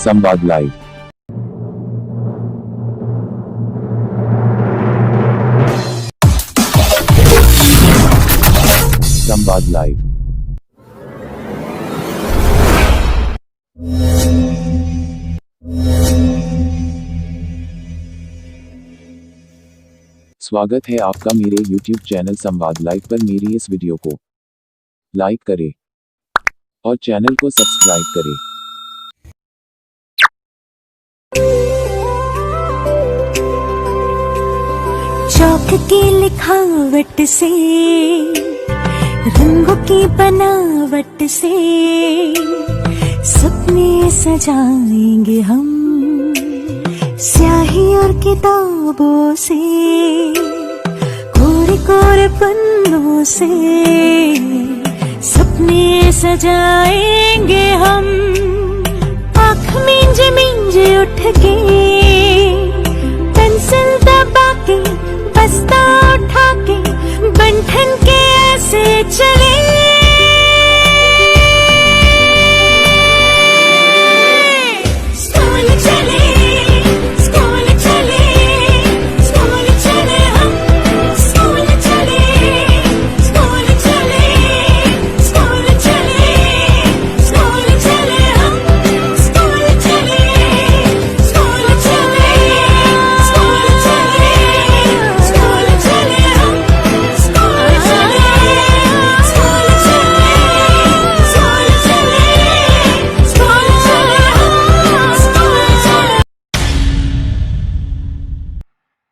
संवाद लाइव। संवाद लाइव। स्वागत है आपका मेरे YouTube चैनल संवाद लाइव पर। मेरी इस वीडियो को लाइक करें और चैनल को सब्सक्राइब करें। चौक की लिखावट से, रंगों की बनावट से सपने सजाएंगे हम, स्याही और किताबों से, कोरे कोरे पन्नों से सपने सजाएंगे हम। आँख मींजे मींजे उठ के, पेंसिल दबा के, बस्ता उठा के, बंठन के ऐसे चले।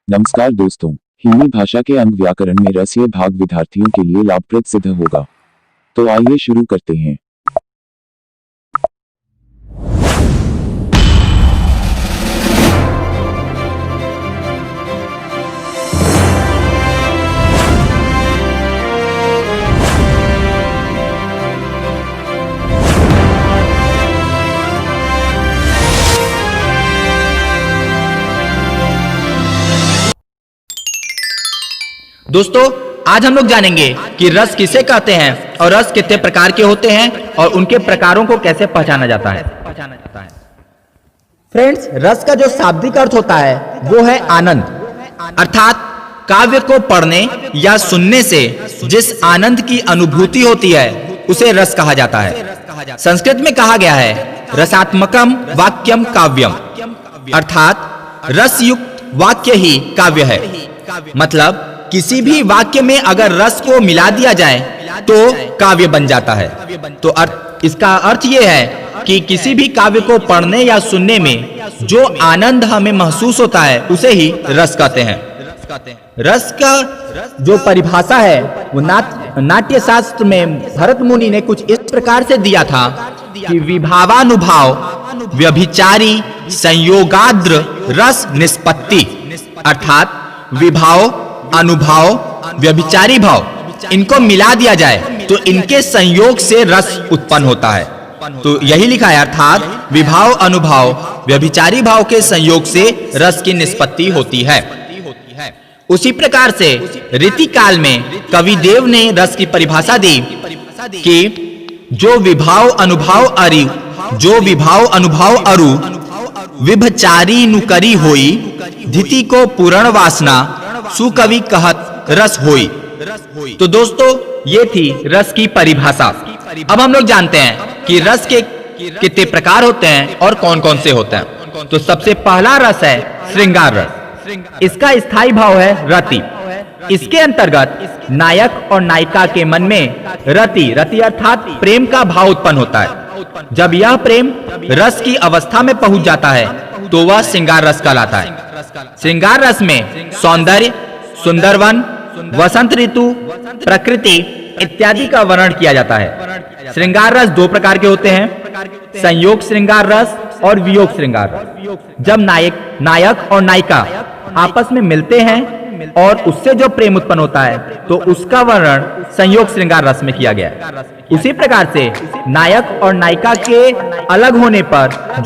नमस्कार दोस्तों, हिंदी भाषा के अंग व्याकरण में रस ये भाग विद्यार्थियों के लिए लाभप्रद सिद्ध होगा। तो आइए शुरू करते हैं। दोस्तों, आज हम लोग जानेंगे कि रस किसे कहते हैं और रस कितने प्रकार के होते हैं और उनके प्रकारों को कैसे पहचाना जाता है। फ्रेंड्स, रस का जो शाब्दिक अर्थ होता है वो है आनंद, अर्थात काव्य को पढ़ने या सुनने से जिस आनंद की अनुभूति होती है उसे रस कहा जाता है। संस्कृत में कहा गया है रसात्मकम वाक्यम काव्यम, अर्थात रस युक्त वाक्य ही काव्य है। मतलब किसी भी वाक्य में अगर रस को मिला दिया जाए तो काव्य बन जाता है। तो इसका अर्थ यह है कि किसी भी काव्य को पढ़ने या सुनने में जो आनंद हमें महसूस होता है उसे ही रस कहते हैं। रस का जो परिभाषा है वो नाट्य शास्त्र में भरत मुनि ने कुछ इस प्रकार से दिया था कि विभावानुभाव व्यभिचारी संयोगाद्र रस निष्पत्ति, अर्थात विभाव, अनुभाव, व्यभिचारी भाव, इनको मिला दिया जाए तो इनके संयोग से रस उत्पन्न होता है। तो यही लिखा है, अर्थात विभाव, अनुभाव, व्यभिचारी भाव के संयोग से रस की निष्पत्ति होती है। उसी प्रकार से रीति काल में कवि देव ने रस की परिभाषा दी कि जो विभाव अनुभाव अरु, जो विभाव अनुभाव अरु विभचारी नुकरी होई, धिति को पूर्ण वासना सुकवि कहत रस होई। तो दोस्तों, ये थी रस की परिभाषा। अब हम लोग जानते हैं कि रस के कितने प्रकार होते हैं और कौन कौन से होते हैं। तो सबसे पहला रस है श्रृंगार रस। इसका स्थायी भाव है रति। इसके अंतर्गत नायक और नायिका के मन में रति अर्थात प्रेम का भाव उत्पन्न होता है। जब यह प्रेम रस की अवस्था में पहुंच जाता है तो वह श्रृंगार रस कहलाता है। श्रृंगार रस में सौंदर्य, सुंदरवन, वसंत ऋतु, प्रकृति इत्यादि का वर्णन किया जाता है। श्रृंगार रस दो प्रकार के होते हैं, संयोग श्रृंगार रस और वियोग श्रृंगार रस। जब नायक और नायिका आपस में मिलते हैं और उससे जो प्रेम उत्पन्न होता है तो उसका वर्णन संयोग श्रृंगार रस में किया गया है। उसी प्रकार से नायक और नायिका के अलग होने पर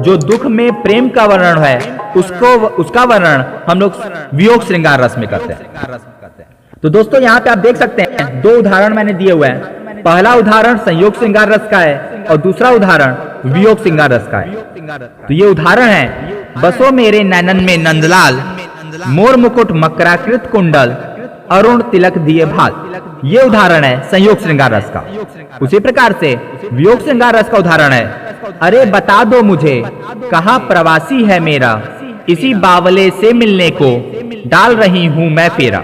जो दुख में प्रेम का वर्णन है उसका वर्णन हम लोग वियोग श्रृंगार रस में करते हैं। तो दोस्तों, यहाँ पे आप देख सकते हैं दो उदाहरण मैंने दिए हुए हैं। पहला उदाहरण संयोग श्रृंगार रस का है और दूसरा उदाहरण वियोग श्रृंगार रस का है। तो ये उदाहरण है, बसो मेरे नैनन में नंदलाल, मोर मुकुट मकराकृत कुंडल, अरुण तिलक दिए भाल। ये उदाहरण है संयोग श्रृंगार रस का। उसी प्रकार से वियोग श्रृंगार रस का उदाहरण है, अरे बता दो मुझे कहाँ प्रवासी है मेरा, इसी बावले से मिलने को डाल रही हूं मैं फेरा।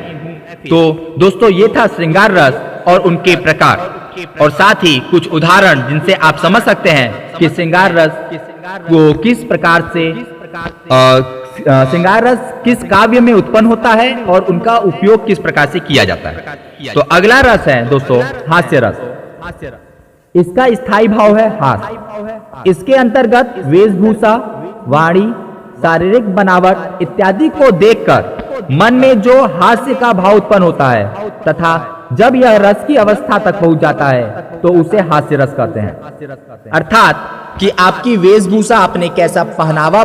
तो दोस्तों ये था श्रृंगार रस और उनके प्रकार, और साथ ही कुछ उदाहरण जिनसे आप समझ सकते हैं कि श्रृंगार रस को किस प्रकार से श्रृंगार रस किस काव्य में उत्पन्न होता है और उनका उपयोग किस प्रकार से किया जाता है। तो अगला रस है दोस्तों हास्य रस। इसका स्थायी भाव है हास्य। इसके अंतर्गत वेशभूषा, वाणी, शारीरिक बनावट इत्यादि को देखकर मन में जो हास्य का भाव उत्पन्न होता है तथा जब यह रस की अवस्था तक पहुंच जाता है तो उसे हास्य रस कहते हैं। अर्थात कि आपकी वेशभूषा, आपने कैसा पहनावा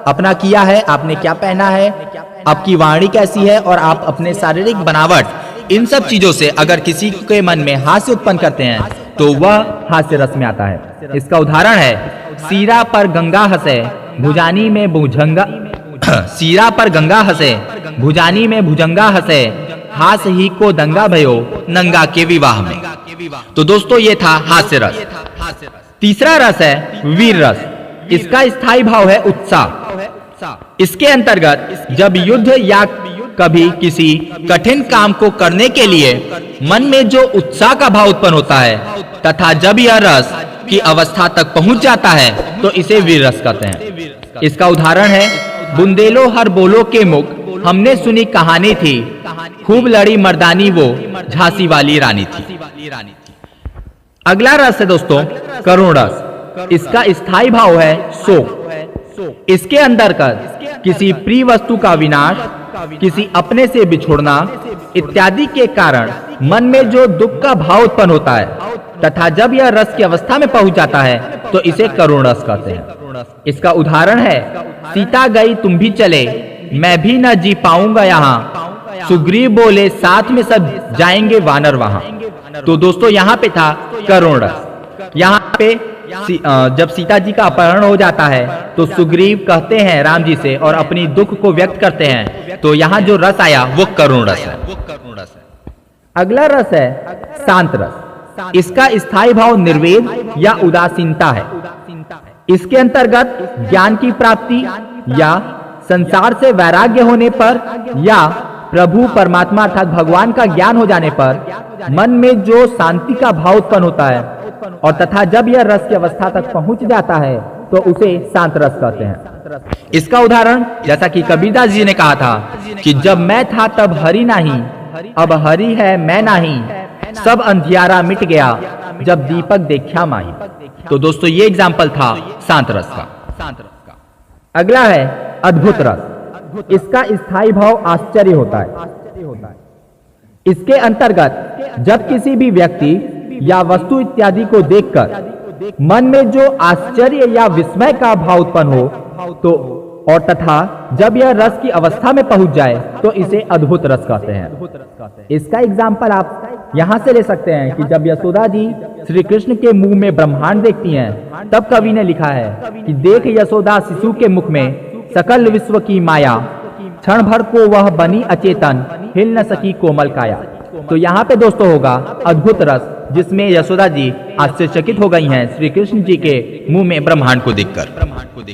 अपना किया है, आपने क्या पहना है, आपकी वाणी कैसी है और आप अपने शारीरिक बनावट, इन सब चीजों से अगर किसी के मन में हास्य उत्पन्न करते हैं तो वह हास्य रस में आता है। इसका उदाहरण है, सीरा पर गंगा हंसे भुजानी में भुजंगा, सीरा पर गंगा हंसे भुजानी में भुजंगा हंसे, हास ही को दंगा भयो नंगा के विवाह में। तो दोस्तों ये था हास्य रस। तीसरा रस है वीर रस। इसका स्थायी भाव है उत्साह। इसके अंतर्गत जब युद्ध या कभी किसी कठिन काम को करने के लिए मन में जो उत्साह का भाव उत्पन्न होता है तथा जब यह रस की अवस्था तक पहुंच जाता है तो इसे वीर रस कहते हैं। इसका उदाहरण है, बुंदेलो हर बोलो के मुख, हमने सुनी कहानी थी, खूब लड़ी मर्दानी वो झांसी वाली रानी थी। अगला रस है दोस्तों करुण रस। इसका स्थायी भाव है शोक। इसके अंतर्गत किसी प्रिय वस्तु का विनाश, किसी अपने से बिछुड़ना इत्यादि के कारण मन में जो दुख का भाव उत्पन्न होता है तथा जब यह रस की अवस्था में पहुंच जाता है तो इसे करुण रस कहते हैं। इसका उदाहरण है, सीता गई तुम भी चले, मैं भी न जी पाऊंगा यहाँ, सुग्रीव बोले साथ में सब जाएंगे वानर वहां। तो दोस्तों यहाँ पे था करुण रस। यहाँ पे जब सीता जी का अपहरण हो जाता है तो सुग्रीव कहते हैं राम जी से और अपनी दुख को व्यक्त करते हैं, तो यहाँ जो रस आया वो करुण रस है। अगला रस है शांत रस। इसका स्थायी भाव निर्वेद या उदासीनता है। इसके अंतर्गत ज्ञान की प्राप्ति या संसार से वैराग्य होने पर या प्रभु परमात्मा अर्थात भगवान का ज्ञान हो जाने पर मन में जो शांति का भाव उत्पन्न होता है और तथा जब यह रस की अवस्था तक पहुंच जाता है तो उसे शांत रस कहते हैं। इसका उदाहरण जैसा कि कबीरदास जी ने कहा था कि जब मैं था तब हरि नहीं, अब हरि है मैं नहीं, सब अंधियारा मिट गया जब दीपक देखा माही। तो दोस्तों ये एग्जाम्पल था शांत रस का। अगला है अद्भुत रस। इसका स्थायी भाव आश्चर्य होता है। इसके अंतर्गत जब किसी भी व्यक्ति या वस्तु इत्यादि को देखकर मन में जो आश्चर्य या विस्मय का भाव उत्पन्न हो तो और तथा जब यह रस की अवस्था में पहुंच जाए तो इसे अद्भुत रस कहते हैं। इसका एग्जाम्पल आप यहाँ से ले सकते हैं कि जब यशोदा जी श्री कृष्ण के मुंह में ब्रह्मांड देखती हैं तब कवि ने लिखा है कि देख यशोदा शिशु के मुख में सकल विश्व की माया, क्षण भर को वह बनी अचेतन, हिल न सकी कोमल काया। तो यहाँ पे दोस्तों होगा अद्भुत रस, जिसमें यशोदा जी आश्चर्यचकित हो गई हैं श्री कृष्ण जी के मुंह में ब्रह्मांड को देखकर।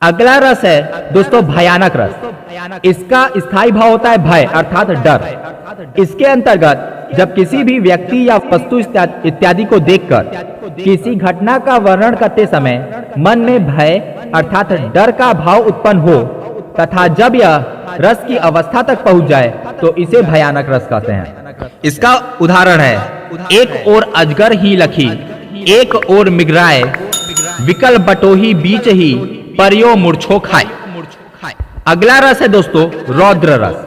अगला रस है दोस्तों भयानक रस। इसका स्थायी भाव होता है भय अर्थात डर। इसके अंतर्गत जब किसी भी व्यक्ति या वस्तु इत्यादि को देखकर किसी घटना का वर्णन करते समय मन में भय अर्थात डर का भाव उत्पन्न हो तथा जब यह रस की अवस्था तक पहुंच जाए तो इसे भयानक रस कहते हैं। इसका उदाहरण है, एक ओर अजगर ही लखी, एक ओर मिगराए, विकल बटोही बीच ही परियो मूर्छो खाए। अगला रस है दोस्तों रौद्र रस।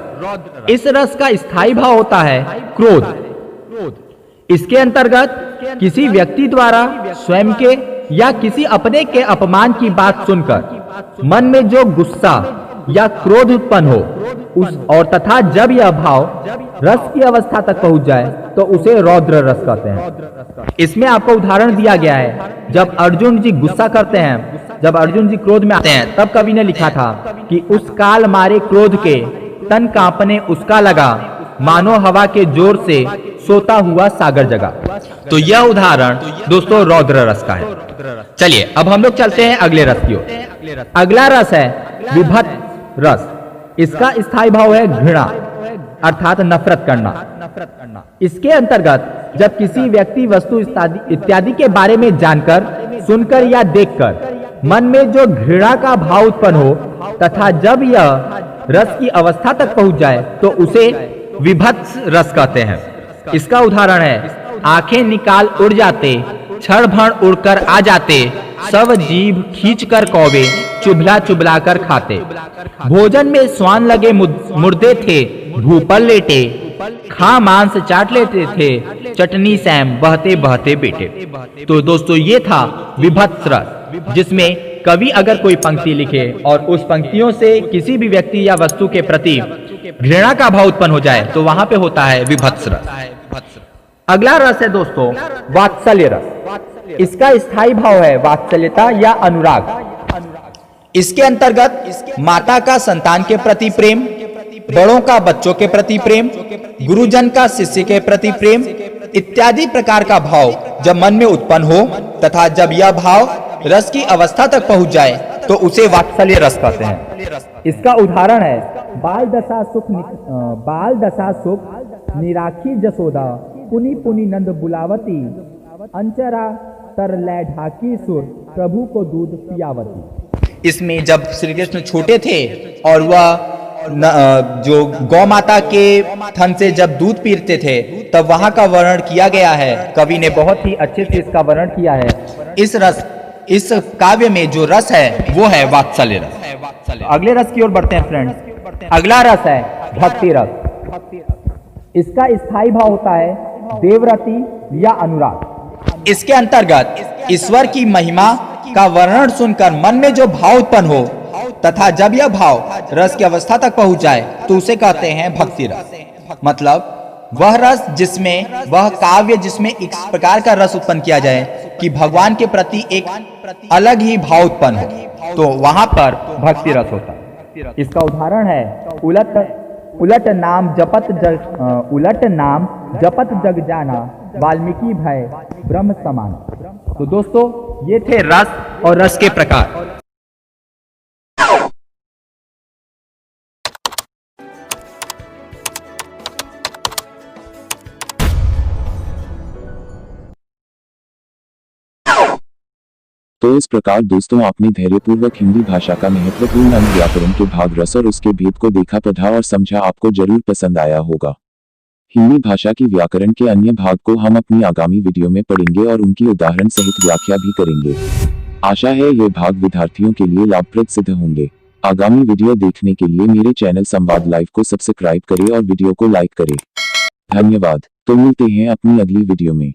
इस रस का स्थायी भाव होता है क्रोध। इसके अंतर्गत किसी व्यक्ति द्वारा स्वयं के या किसी अपने के अपमान की बात सुनकर मन में जो गुस्सा या क्रोध उत्पन्न हो उस और तथा जब यह भाव रस की अवस्था तक पहुंच जाए तो उसे रौद्र रस कहते हैं। इसमें आपको उदाहरण दिया गया है, जब अर्जुन जी गुस्सा करते हैं, जब अर्जुन जी क्रोध में आते हैं, तब कवि ने लिखा था कि उस काल मारे क्रोध के तन कांपने उसका लगा, मानो हवा के जोर से सोता हुआ सागर जगा। तो यह उदाहरण दोस्तों रौद्र रस का है। चलिए अब हम लोग चलते हैं अगले रस की ओर। अगला रस है विभत्स रस। इसका स्थायी भाव है घृणा अर्थात नफरत करना। इसके अंतर्गत जब किसी व्यक्ति वस्तु इत्यादि के बारे में जानकर, सुनकर या देखकर मन में जो घृणा का भाव उत्पन्न हो तथा जब यह रस की अवस्था तक पहुंच जाए तो उसे विभत्स रस कहते हैं। इसका उदाहरण है आंखें निकाल उड़ जाते, क्षण भर उड़कर आ जाते, सब जीभ खींच कर कौवे, चुभला चुभला कर खाते। भोजन में स्वान लगे मुर्दे थे, भूपर लेटे, खा मांस चाट लेते थे, चटनी सैम बहते बहते बेटे। तो दोस्तों ये था विभत्स रस, जिसमें कवि अगर कोई पंक्ति लिखे और उस पंक्तियों से किसी भी व्यक्ति या वस्तु के प्रति घृणा का भाव उत्पन्न हो जाए तो वहां पे होता है विभत्स रस। अगला रस है दोस्तों वात्सल्य रस। इसका स्थायी भाव है वात्सल्यता या अनुराग। इसके अंतर्गत माता का संतान के प्रति प्रेम, बड़ों का बच्चों के प्रति प्रेम, गुरुजन का शिष्य के प्रति प्रेम इत्यादि प्रकार का भाव जब मन में उत्पन्न हो तथा जब यह भाव रस की अवस्था तक पहुंच जाए तो उसे वात्सल्य रस कहते हैं। इसका उदाहरण है बाल दशा सुख निराखी जसोदा, पुनि पुनि नंद बुलावती, अंचरा तर लै ढाकी सुर, प्रभु को दूध पियावती। इसमें जब श्री कृष्ण छोटे थे और वह जो गौ माता के थन से जब दूध पीते थे तब वहां का वर्णन किया गया है। कवि ने बहुत ही अच्छे से इसका वर्णन किया है। इस काव्य में जो रस है वो है वात्सल्य रस। अगले रस की ओर बढ़ते हैं फ्रेंड्स। अगला रस है भक्ति रस। इसका स्थायी भाव होता है देवरति या अनुराग। इसके अंतर्गत ईश्वर की महिमा का वर्णन सुनकर मन में जो भाव उत्पन्न हो तथा जब यह भाव रस की अवस्था तक पहुंच जाए तो उसे कहते हैं भक्ति रस। मतलब वह रस जिसमें वह काव्य जिसमें इस प्रकार का रस उत्पन्न किया जाए कि भगवान के प्रति एक अलग ही भाव उत्पन्न हो, तो वहां पर भक्ति रस होता है। इसका उदाहरण है उलट नाम जपत जग जाना, वाल्मीकि भय ब्रह्म समान। तो दोस्तों ये थे रस और रस के प्रकार। तो इस प्रकार दोस्तों आपने धैर्यपूर्वक हिंदी भाषा का महत्वपूर्ण अंग व्याकरण के भाग रस और उसके भेद को देखा, पढ़ा और समझा। आपको जरूर पसंद आया होगा। हिंदी भाषा की व्याकरण के अन्य भाग को हम अपनी आगामी वीडियो में पढ़ेंगे और उनकी उदाहरण सहित व्याख्या भी करेंगे। आशा है ये भाग विद्यार्थियों के लिए लाभप्रद सिद्ध होंगे। आगामी वीडियो देखने के लिए मेरे चैनल संवाद लाइव को सब्सक्राइब करें और वीडियो को लाइक करें। धन्यवाद। तो मिलते हैं अपनी अगली वीडियो में।